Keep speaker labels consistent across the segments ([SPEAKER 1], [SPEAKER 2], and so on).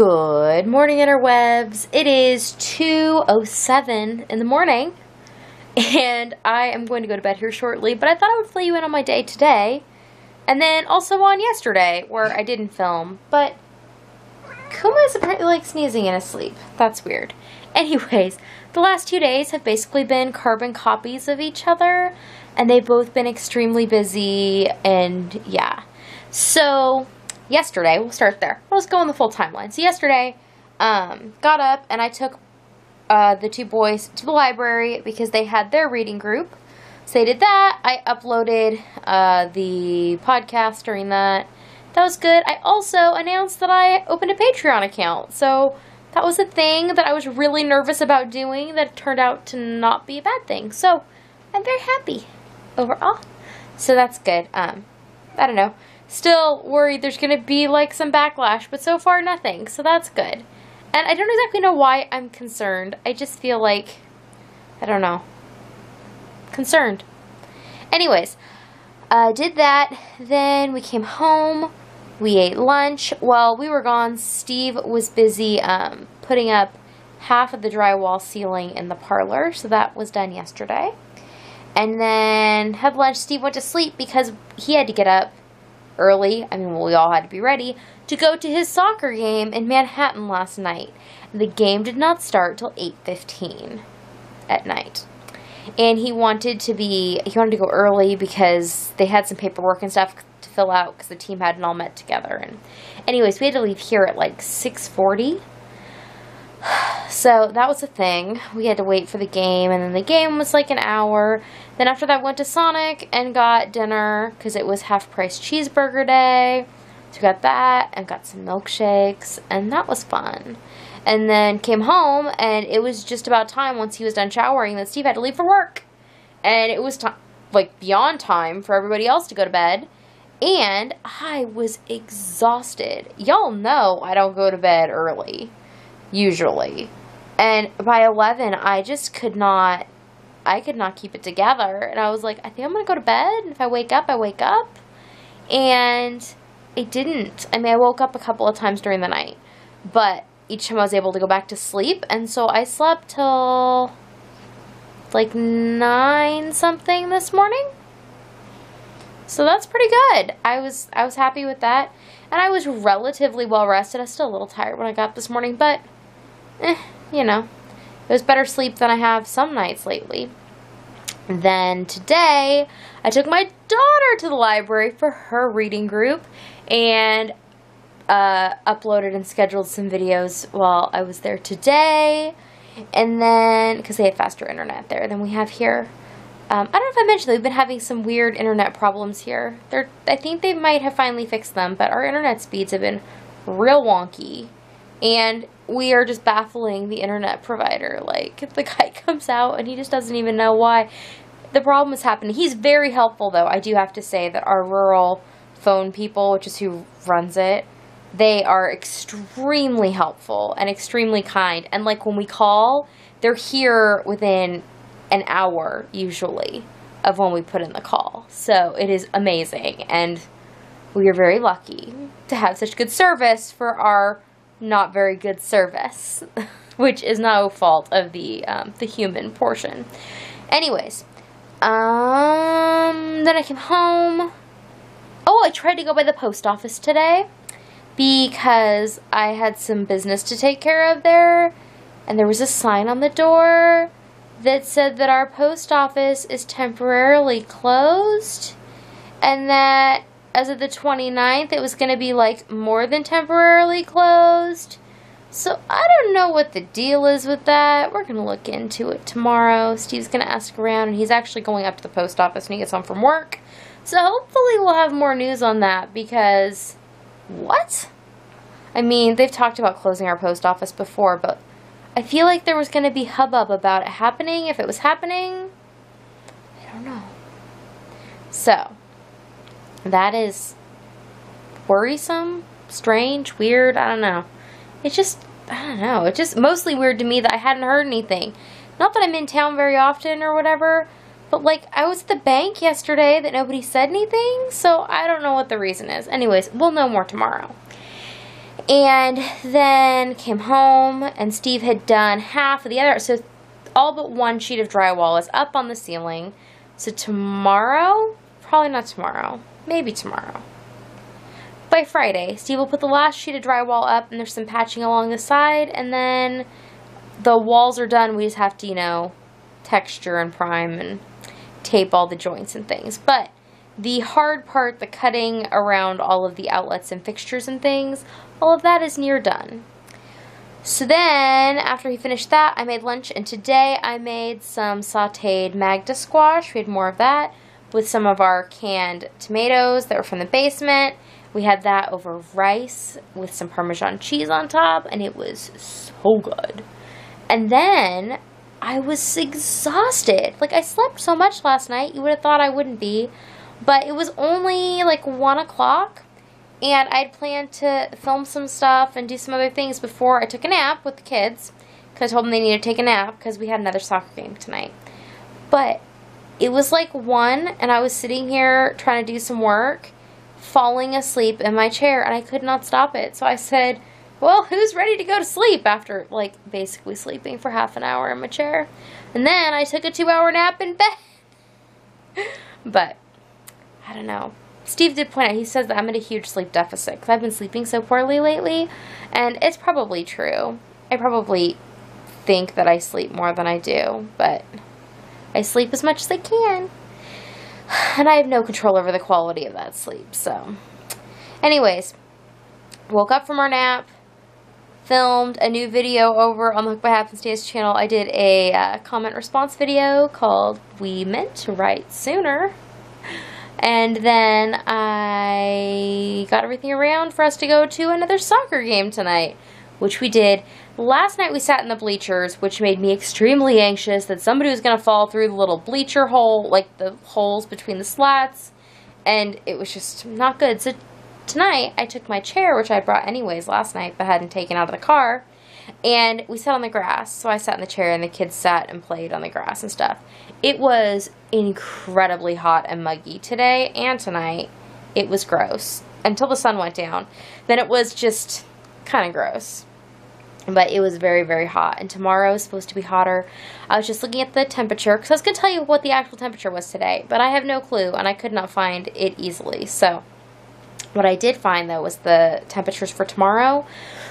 [SPEAKER 1] Good morning, interwebs. It is 2:07 in the morning, and I am going to go to bed here shortly, but I thought I would fill you in on my day today, and then also on yesterday, where I didn't film, but Kuma is apparently like sneezing in his sleep. That's weird. Anyways, the last 2 days have basically been carbon copies of each other, and they've both been extremely busy, and yeah. So yesterday, we'll start there. Let's go on the full timeline. So yesterday, got up and I took the two boys to the library because they had their reading group. So they did that. I uploaded the podcast during that. That was good. I also announced that I opened a Patreon account. So that was a thing that I was really nervous about doing that turned out to not be a bad thing. So I'm very happy overall. So that's good. I don't know. Still worried there's going to be like some backlash, but so far nothing, so that's good. And I don't exactly know why I'm concerned. I just feel like, I don't know, concerned. Anyways, did that, then we came home, we ate lunch. While we were gone, Steve was busy putting up half of the drywall ceiling in the parlor, so that was done yesterday. And then had lunch. Steve went to sleep because he had to get up early. I mean, well, we all had to be ready to go to his soccer game in Manhattan last night. The game did not start till 8:15 at night. And he wanted to go early because they had some paperwork and stuff to fill out because the team hadn't all met together. And anyways, we had to leave here at like 6:40. So that was the thing. We had to wait for the game, and then the game was like an hour. Then after that, went to Sonic and got dinner because it was half-price cheeseburger day. So we got that and got some milkshakes, and that was fun. And then came home, and it was just about time once he was done showering that Steve had to leave for work. And it was like beyond time for everybody else to go to bed. And I was exhausted. Y'all know I don't go to bed early, usually. And by 11, I just could not keep it together. And I was like, I think I'm going to go to bed. And if I wake up, I wake up. And it didn't. I mean, I woke up a couple of times during the night. But each time I was able to go back to sleep. And so I slept till like 9 something this morning. So that's pretty good. I was happy with that. And I was relatively well rested. I was still a little tired when I got up this morning. But you know, it was better sleep than I have some nights lately. Then today, I took my daughter to the library for her reading group and uploaded and scheduled some videos while I was there today. And then, because they have faster internet there than we have here. I don't know if I mentioned, they've been having some weird internet problems here. I think they might have finally fixed them, but our internet speeds have been real wonky. And we are just baffling the internet provider. Like, the guy comes out and he just doesn't even know why the problem is happening. He's very helpful, though. I do have to say that our rural phone people, which is who runs it, they are extremely helpful and extremely kind. And, like, when we call, they're here within an hour, usually, of when we put in the call. So, it is amazing. And we are very lucky to have such good service for our not very good service, which is no fault of the human portion. Anyways, then I came home. Oh, I tried to go by the post office today because I had some business to take care of there, and there was a sign on the door that said that our post office is temporarily closed, and that as of the 29th, it was going to be, like, more than temporarily closed. So, I don't know what the deal is with that. We're going to look into it tomorrow. Steve's going to ask around, and he's actually going up to the post office when he gets home from work. So, hopefully we'll have more news on that, because, what? I mean, they've talked about closing our post office before, but I feel like there was going to be hubbub about it happening, if it was happening. I don't know. So, that is worrisome, strange, weird, I don't know. It's just, I don't know, it's just mostly weird to me that I hadn't heard anything. Not that I'm in town very often or whatever, but like, I was at the bank yesterday that nobody said anything, so I don't know what the reason is. Anyways, we'll know more tomorrow. And then came home, and Steve had done half of the other, so all but one sheet of drywall is up on the ceiling. So tomorrow, probably not tomorrow, maybe tomorrow. By Friday, Steve will put the last sheet of drywall up, and there's some patching along the side, and then the walls are done. We just have to, you know, texture and prime and tape all the joints and things. But the hard part, the cutting around all of the outlets and fixtures and things, all of that is near done. So then, after he finished that, I made lunch, and today I made some sauteed Magda squash. We had more of that with some of our canned tomatoes that were from the basement. We had that over rice with some Parmesan cheese on top, and it was so good. And then I was exhausted. Like, I slept so much last night, you would have thought I wouldn't be. But it was only like 1 o'clock, and I'd planned to film some stuff and do some other things before I took a nap with the kids, because I told them they needed to take a nap because we had another soccer game tonight. But it was like 1, and I was sitting here trying to do some work, falling asleep in my chair, and I could not stop it. So I said, well, who's ready to go to sleep after, like, basically sleeping for half an hour in my chair? And then I took a 2-hour nap in bed. But I don't know. Steve did point out, he says that I'm at a huge sleep deficit because I've been sleeping so poorly lately, and it's probably true. I probably think that I sleep more than I do, but I sleep as much as I can, and I have no control over the quality of that sleep. So anyways, woke up from our nap, filmed a new video over on the Hook by Happenstance channel. I did a comment response video called We Meant to Write Sooner. And then I got everything around for us to go to another soccer game tonight, which we did. Last night we sat in the bleachers, which made me extremely anxious that somebody was going to fall through the little bleacher hole, like the holes between the slats, and it was just not good. So tonight I took my chair, which I brought anyways last night but hadn't taken out of the car, and we sat on the grass. So I sat in the chair and the kids sat and played on the grass and stuff. It was incredibly hot and muggy today and tonight. It was gross until the sun went down. Then it was just kind of gross. But it was very, very hot. And tomorrow is supposed to be hotter. I was just looking at the temperature because I was going to tell you what the actual temperature was today. But I have no clue, and I could not find it easily. So what I did find, though, was the temperatures for tomorrow.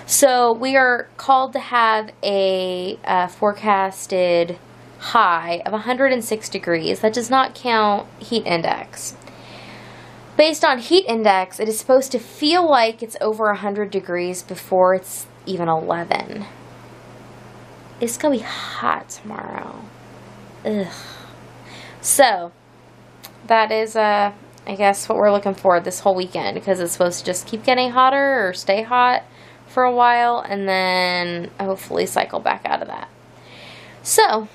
[SPEAKER 1] So we are called to have a forecasted high of 106 degrees. That does not count heat index. Based on heat index, it is supposed to feel like it's over 100 degrees before it's even 11. It's going to be hot tomorrow. Ugh. So, that is, I guess, what we're looking for this whole weekend, because it's supposed to just keep getting hotter or stay hot for a while, and then hopefully cycle back out of that. So,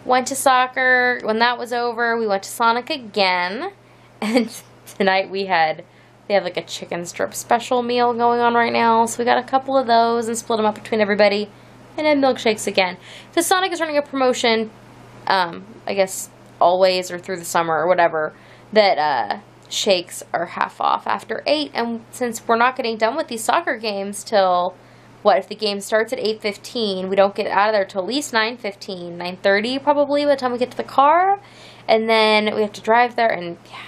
[SPEAKER 1] went to soccer. When that was over, we went to Sonic again, and tonight they have like a chicken strip special meal going on right now, so we got a couple of those and split them up between everybody, and then milkshakes again. Because Sonic is running a promotion, I guess always or through the summer or whatever, that shakes are half off after 8, and since we're not getting done with these soccer games till, what, if the game starts at 8:15, we don't get out of there till at least 9:15, 9:30 probably by the time we get to the car, and then we have to drive there, and yeah.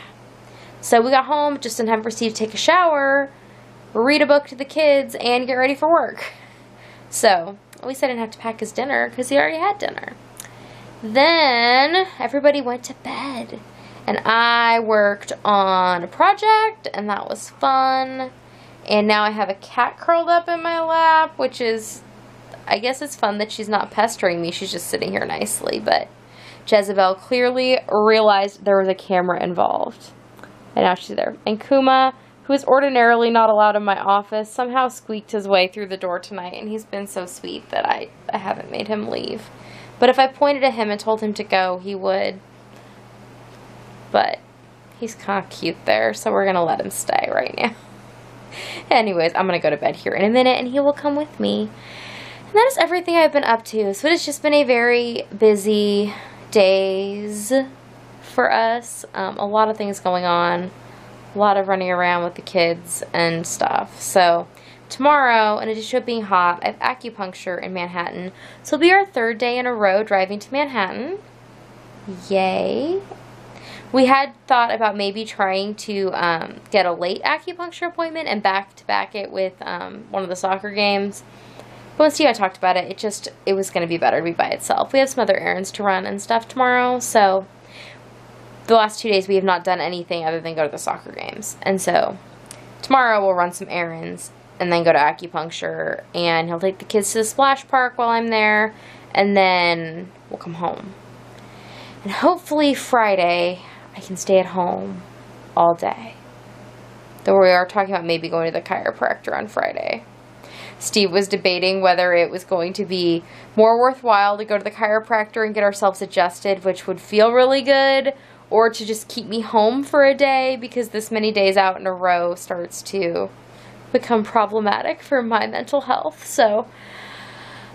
[SPEAKER 1] So we got home just in time for Steve to take a shower, read a book to the kids, and get ready for work. So at least I didn't have to pack his dinner because he already had dinner. Then everybody went to bed, and I worked on a project, and that was fun. And now I have a cat curled up in my lap, which is, I guess it's fun that she's not pestering me. She's just sitting here nicely. But Jezebel clearly realized there was a camera involved, and now she's there. And Kuma, who is ordinarily not allowed in my office, somehow squeaked his way through the door tonight, and he's been so sweet that I haven't made him leave. But if I pointed at him and told him to go, he would. But he's kind of cute there, so we're going to let him stay right now. Anyways, I'm going to go to bed here in a minute, and he will come with me. And that is everything I've been up to. So it has just been a very busy days for us. A lot of things going on. A lot of running around with the kids and stuff. So tomorrow, in addition to it being hot, I have acupuncture in Manhattan. So it'll be our 3rd day in a row driving to Manhattan. Yay. We had thought about maybe trying to get a late acupuncture appointment and back-to-back it with one of the soccer games. But once you and I talked about it, it was going to be better to be by itself. We have some other errands to run and stuff tomorrow, so the last 2 days we have not done anything other than go to the soccer games. And so tomorrow we'll run some errands and then go to acupuncture, and he'll take the kids to the splash park while I'm there, and then we'll come home. And hopefully Friday I can stay at home all day. Though we are talking about maybe going to the chiropractor on Friday. Steve was debating whether it was going to be more worthwhile to go to the chiropractor and get ourselves adjusted, which would feel really good, or to just keep me home for a day, because this many days out in a row starts to become problematic for my mental health. So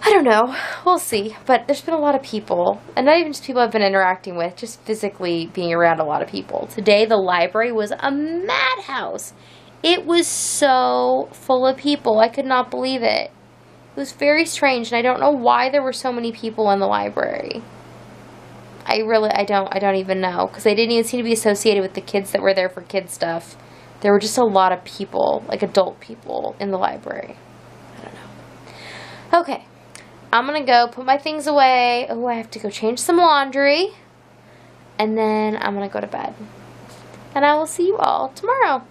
[SPEAKER 1] I don't know. We'll see. But there's been a lot of people, and not even just people I've been interacting with, just physically being around a lot of people. Today, the library was a madhouse. It was so full of people. I could not believe it. It was very strange, and I don't know why there were so many people in the library. I don't even know, because they didn't even seem to be associated with the kids that were there for kid stuff. There were just a lot of people, like adult people, in the library. I don't know. Okay. I'm going to go put my things away. Oh, I have to go change some laundry. And then I'm going to go to bed. And I will see you all tomorrow.